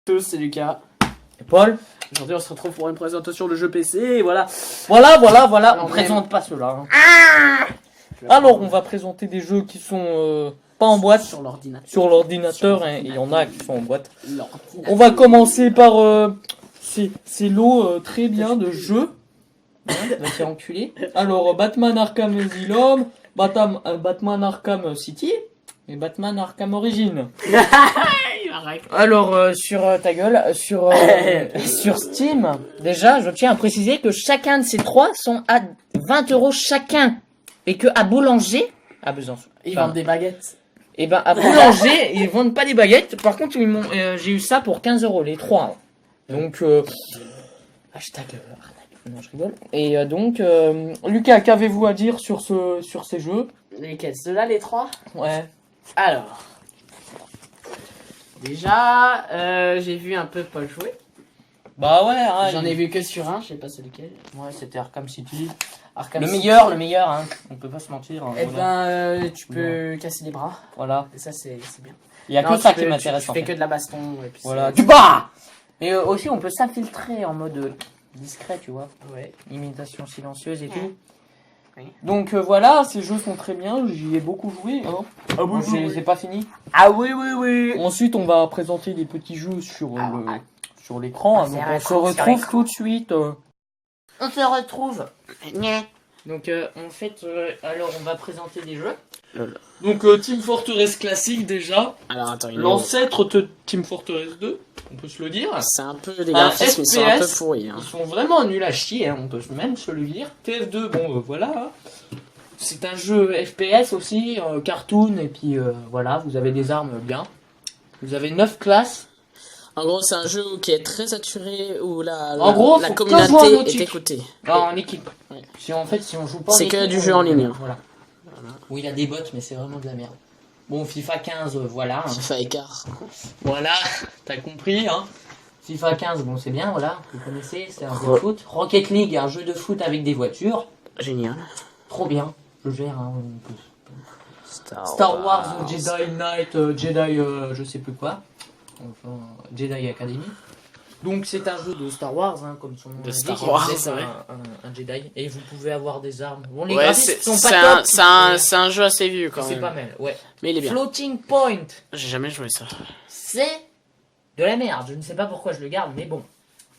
Tous, c'est Lucas. Et Paul. Aujourd'hui, on se retrouve pour une présentation de jeux PC. Et voilà. On présente pas cela. Hein. Alors, on va présenter des jeux qui sont pas en boîte. Sur l'ordinateur. Sur l'ordinateur, hein, et il y en a qui sont en boîte. On va commencer par ces lots très bien de jeux. Hein, va se faire enculer. Alors, Batman Arkham Asylum, Batman Arkham City et Batman Arkham Origins. Alors, sur ta gueule, sur Steam, déjà, je tiens à préciser que chacun de ces trois sont à 20 € chacun. Et que à Boulanger, à Besançon, Ils vendent des baguettes. et ben à Boulanger, ils vendent pas des baguettes. Par contre, j'ai eu ça pour 15 € les trois. Hein. Donc, hashtag arnaque. Non, je rigole. Et donc, Lucas, qu'avez-vous à dire sur ces jeux? Lesquels? Ceux-là, les trois? Ouais. Alors. Déjà, j'ai vu un peu Paul jouer. Bah ouais, hein, J'en ai vu que sur un, je sais pas c'est lequel. Ouais, c'était Arkham City. Arkham Le City. meilleur, hein. On peut pas se mentir. Hein, Eh voilà. ben, tu peux casser les bras. Voilà. Et ça, c'est bien. Il y a Non, que tu ça peux- qui m'intéresse. Tu en fais fait. que de la baston. Et puis Voilà. c'est- Du bas. Et aussi, on peut s'infiltrer en mode discret, tu vois. Ouais. Imitation silencieuse et Ouais. tout. Oui. Donc voilà, ces jeux sont très bien. J'y ai beaucoup joué. Hein. Ah Bon, c'est pas fini. Ah oui, oui, oui. Ensuite, on va présenter des petits jeux sur sur l'écran. Ah, hein. c'est Donc un on se écran, c'est un retrouve écran. tout de suite. On se retrouve. Donc en fait, alors on va présenter des jeux. Lol. Donc Team Fortress classique déjà. Alors attends, L'ancêtre de Team Fortress 2, on peut se le dire. c'est un peu les Un graphismes, ils sont un peu FPS. pourris. Hein. Ils sont vraiment nuls à chier, hein, on peut même se le dire. TF2, bon voilà. hein. C'est un jeu FPS aussi, cartoon, et puis voilà, vous avez des armes bien. Vous avez 9 classes. En gros, c'est un jeu qui est très saturé où En gros, la faut que jouer en communauté nautique. est écoutée. En équipe. Ouais. Si on joue pas C'est en que équipe, du jeu en ligne, hein. Voilà. Oui, il y a des bots, mais c'est vraiment de la merde. Bon, FIFA 15, voilà. hein. FIFA écart. Voilà, t'as compris, hein. FIFA 15, bon, c'est bien, voilà. Vous connaissez, c'est un jeu de foot. Rocket League, un jeu de foot avec des voitures. Génial. Trop bien. Je gère, hein. Star Wars, Jedi Knight, Jedi, je sais plus quoi. Enfin, Jedi Academy. Donc c'est un jeu de Star Wars, hein, comme son nom De l'indique, Star et vous Wars, êtes ouais. un Jedi et vous pouvez avoir des armes. Bon, les Ouais, graphismes c'est sont pas top, c'est un jeu assez vieux quand c'est même. pas mal, ouais. Mais il est bien. Floating Point, J'ai jamais joué ça. c'est de la merde. Je ne sais pas pourquoi je le garde, mais bon,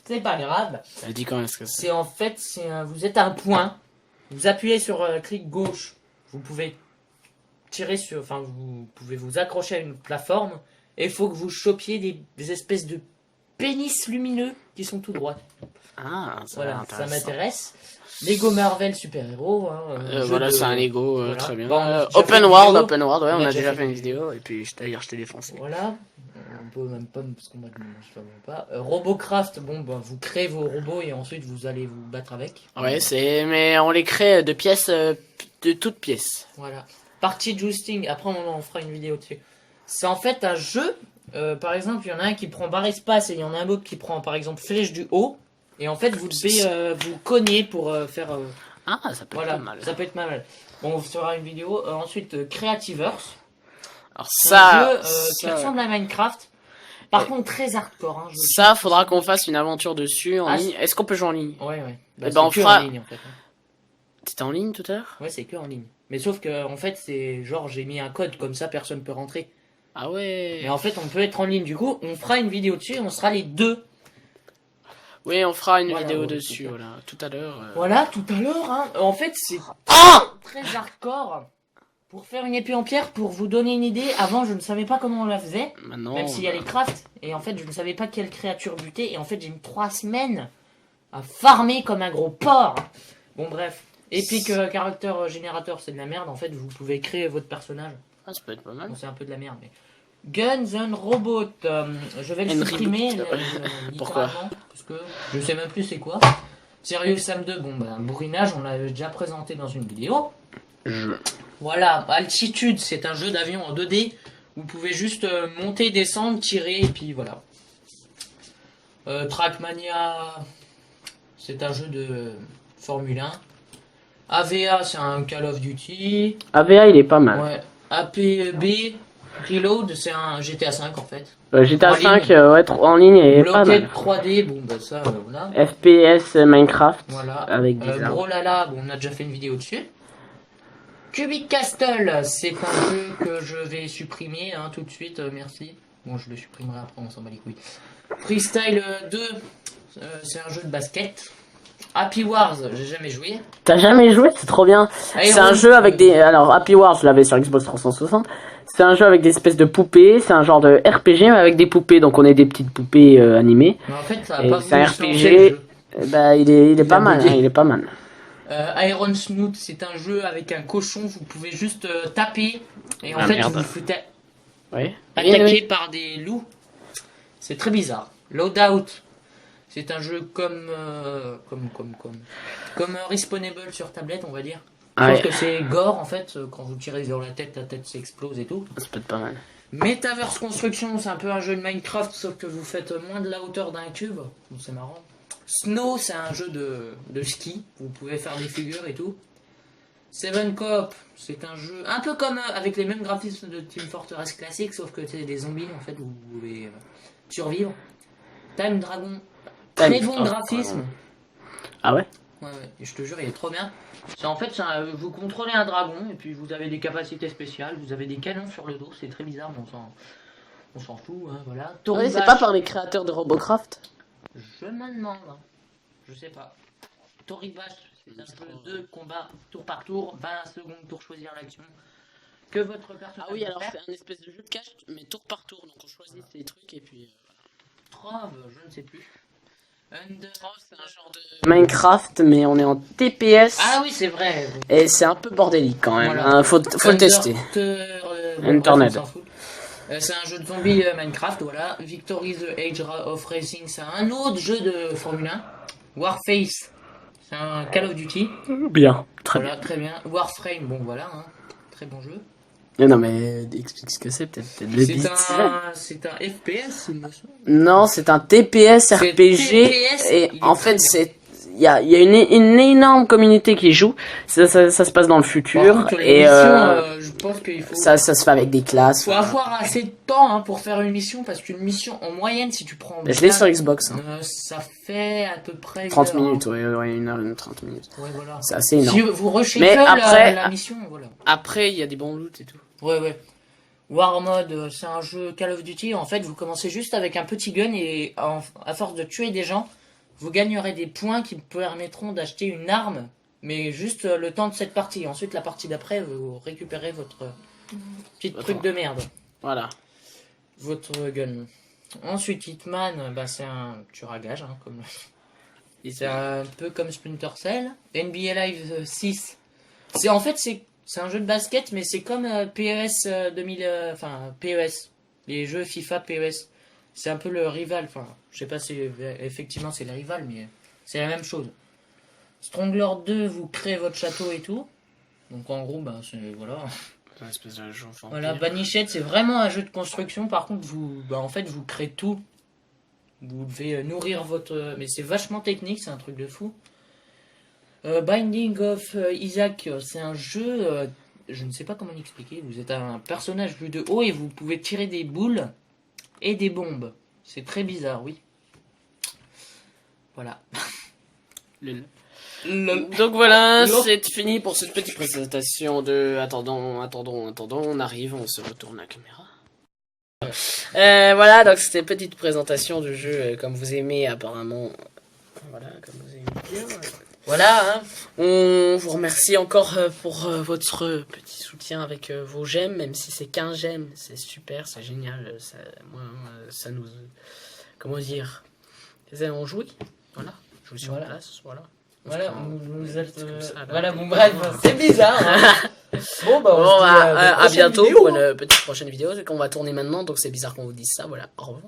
c'est pas grave. Elle dit quand même ce que c'est. C'est en fait, vous êtes à un point, vous appuyez sur clic gauche, vous pouvez tirer sur, enfin vous pouvez vous accrocher à une plateforme et il faut que vous chopiez des espèces de pénis lumineux qui sont tout droits. Ah, ça a l'air Voilà, ça intéressant. m'intéresse. Lego Marvel super héros. Hein, jeu Voilà, de- c'est un Lego, voilà. très bien. Bon, on a déjà fait Open une World, vidéo. Open World, ouais, on a déjà fait une une vidéo, et puis d'ailleurs je t'ai défoncé. Voilà. On peut même pas parce qu'on je sais même pas. Robocraft, bon bah vous créez vos robots et ensuite vous allez vous battre avec. Ouais, mais on les crée de pièces, de toutes pièces. Voilà. Party Jousting, après on fera une vidéo dessus. C'est en fait un jeu, par exemple, il y en a un qui prend barre espace et il y en a un autre qui prend par exemple flèche du haut. Et en fait, vous devez vous cogner pour faire. Ah, ça peut Voilà, être pas mal. ça peut être pas mal. Bon, on fera une vidéo. Ensuite, Creativerse. Alors C'est un jeu qui ça, ressemble à Minecraft. Par contre, très hardcore. Hein, ça, faudra qu'on fasse une aventure dessus en Ah, ligne. Est-ce qu'on peut jouer en ligne? Ouais, ouais. Eh ben, c'est on que fera- en ligne en fait. hein. T'étais en ligne tout à l'heure? Ouais, c'est que en ligne. Mais sauf que en fait, c'est genre j'ai mis un code comme ça, personne peut rentrer. Ah ouais. Mais en fait, on peut être en ligne. Du coup, on fera une vidéo dessus. On sera les deux. Oui, on fera une Voilà, vidéo ouais, dessus, c'est ça. voilà. Tout à l'heure. Voilà, tout à l'heure. Hein. En fait, c'est Ah! très hardcore. Pour faire une épée en pierre, pour vous donner une idée, avant je ne savais pas comment on la faisait. Maintenant. Même s'il y a les crafts. Et en fait, je ne savais pas quelle créature buter. Et en fait, j'ai mis 3 semaines à farmer comme un gros porc. Bon, bref. Epic Character Generator, c'est de la merde. En fait, vous pouvez créer votre personnage. Ah, ça peut être pas mal. Bon, c'est un peu de la merde. Mais... Guns and Robot. Je vais le And supprimer. Reboot. Pourquoi? littéralement, parce que je sais même plus c'est quoi. Serious Sam 2, bon, bah, bourrinage, on l'avait déjà présenté dans une vidéo. Voilà, Altitude, c'est un jeu d'avion en 2D. Vous pouvez juste monter, descendre, tirer, et puis voilà. Trackmania, c'est un jeu de Formule 1. AVA, c'est un Call of Duty. AVA, il est pas mal. Ouais. APB, Reload, c'est un GTA 5 en fait. GTA En 5, ligne. ouais, en ligne et pas mal. Bloquette 3D, bon bah ça, voilà. FPS Minecraft Voilà. avec des arbres. Brolala, bon, on a déjà fait une vidéo dessus. Cubic Castle, c'est un jeu que je vais supprimer hein, tout de suite, merci. Bon, je le supprimerai après, on s'en bat les couilles. Freestyle 2, c'est un jeu de basket. Happy Wars, j'ai jamais joué. T'as jamais joué? C'est trop bien. C'est un jeu avec des... Alors, Happy Wars, je l'avais sur Xbox 360. C'est un jeu avec des espèces de poupées. C'est un genre de RPG, mais avec des poupées. Donc, on est des petites poupées animées. Mais en fait, ça a Et pas c'est un voulu se lancer, RPG. le jeu. Bah, il est pas mal. Hein, il est pas mal. Iron Snoot, c'est un jeu avec un cochon. Vous pouvez juste taper. Et en Ah, fait, merde. vous vous faites Oui. attaqué par des loups. C'est très bizarre. Loadout, c'est un jeu comme Respawnable sur tablette, on va dire. Ah, Sauf ouais. que c'est gore en fait. Quand vous tirez sur la tête s'explose et tout. Ça peut être pas mal. Metaverse Construction, c'est un peu un jeu de Minecraft, sauf que vous faites moins de la hauteur d'un cube. Bon, c'est marrant. Snow, c'est un jeu de ski. Vous pouvez faire des figures et tout. Seven Coop, c'est un jeu un peu comme avec les mêmes graphismes de Team Fortress classique, sauf que c'est des zombies en fait, vous pouvez survivre. Time Dragon, très bon graphisme. Ah ouais? Ouais, et je te jure, il est trop bien. En fait, vous contrôlez un dragon et puis vous avez des capacités spéciales, vous avez des canons sur le dos, c'est très bizarre, mais on s'en fout, hein, voilà. Oui, c'est pas par les créateurs de Robocraft? Je me demande, hein. Je sais pas. Toribash, c'est un jeu de combat tour par tour, 20 secondes pour choisir l'action que votre personnage Ah oui, alors va faire. c'est un espèce de jeu de cache, mais tour par tour. Donc on choisit ses trucs et puis... Trove, je ne sais plus. c'est un genre de Minecraft, mais on est en TPS. Ah oui, c'est vrai. Et c'est un peu bordélique quand même. Voilà. Hein, faut le tester. Internet. C'est un jeu de zombies Minecraft, voilà. Victory the Age of Racing, c'est un autre jeu de Formule 1. Warface, c'est un Call of Duty. Bien, très Voilà, très bien. Warframe, bon voilà, hein. Très bon jeu. bien. Non mais explique ce que c'est, peut-être le beat. C'est un FPS, il me semble. Non, c'est un TPS RPG. TPS, il Et est en très fait, bien. c'est... Il y a une énorme communauté qui joue. Ça se passe dans le futur. Par contre, les Et missions, je pense qu'il faut... ça se fait avec des classes. Faut avoir assez de temps hein, pour faire une mission, parce qu'une mission, en moyenne, si tu prends... Je l'ai sur Xbox. Hein. ça fait à peu près... 30 une heure, minutes, hein. ouais, 1 h 30 minutes. Ouais, voilà. C'est assez énorme. Si vous rushez Mais que après- la mission, voilà. Après, il y a des bons loots et tout. Ouais. War Mode, c'est un jeu Call of Duty. En fait, vous commencez juste avec un petit gun et à force de tuer des gens, vous gagnerez des points qui vous permettront d'acheter une arme, mais juste le temps de cette partie. Ensuite, la partie d'après, vous récupérez votre petit truc de merde. Voilà. Votre gun. Ensuite, Hitman, bah, c'est un tueur à gage, hein, comme... C'est un peu comme Splinter Cell. NBA Live 6. En fait, c'est un jeu de basket, mais c'est comme PES 2000... Enfin, PES. Les jeux FIFA PES. C'est un peu le rival. Enfin, je sais pas si effectivement c'est le rival, mais c'est la même chose. Strongler 2, vous créez votre château et tout. Donc en gros, bah, voilà. C'est une espèce de jeu vampire. Voilà, Banished, c'est vraiment un jeu de construction. Par contre, en fait, vous créez tout. Vous devez nourrir votre... Mais c'est vachement technique, c'est un truc de fou. Binding of Isaac, c'est un jeu... je ne sais pas comment l'expliquer. Vous êtes un personnage vu de haut et vous pouvez tirer des boules et des bombes. C'est très bizarre, oui. Voilà. Donc voilà, Lol. c'est fini pour cette petite présentation de... Attendons, on arrive, on se retourne la caméra. Voilà, donc c'était une petite présentation du jeu comme vous aimez apparemment. Voilà, comme vous aimez bien. Voilà, hein. On vous remercie encore pour votre petit soutien avec vos j'aime, même si c'est qu'un j'aime, c'est super, c'est génial. Ça nous... Comment dire? On jouit, voilà. Jouit sur place, voilà. Voilà, vous êtes... ça, voilà, bon bref, c'est bizarre. Hein. Bon, bah, on se dit à prochaine bientôt vidéo, pour hein. une petite prochaine vidéo qu'on va tourner maintenant, donc c'est bizarre qu'on vous dise ça, voilà. Au revoir.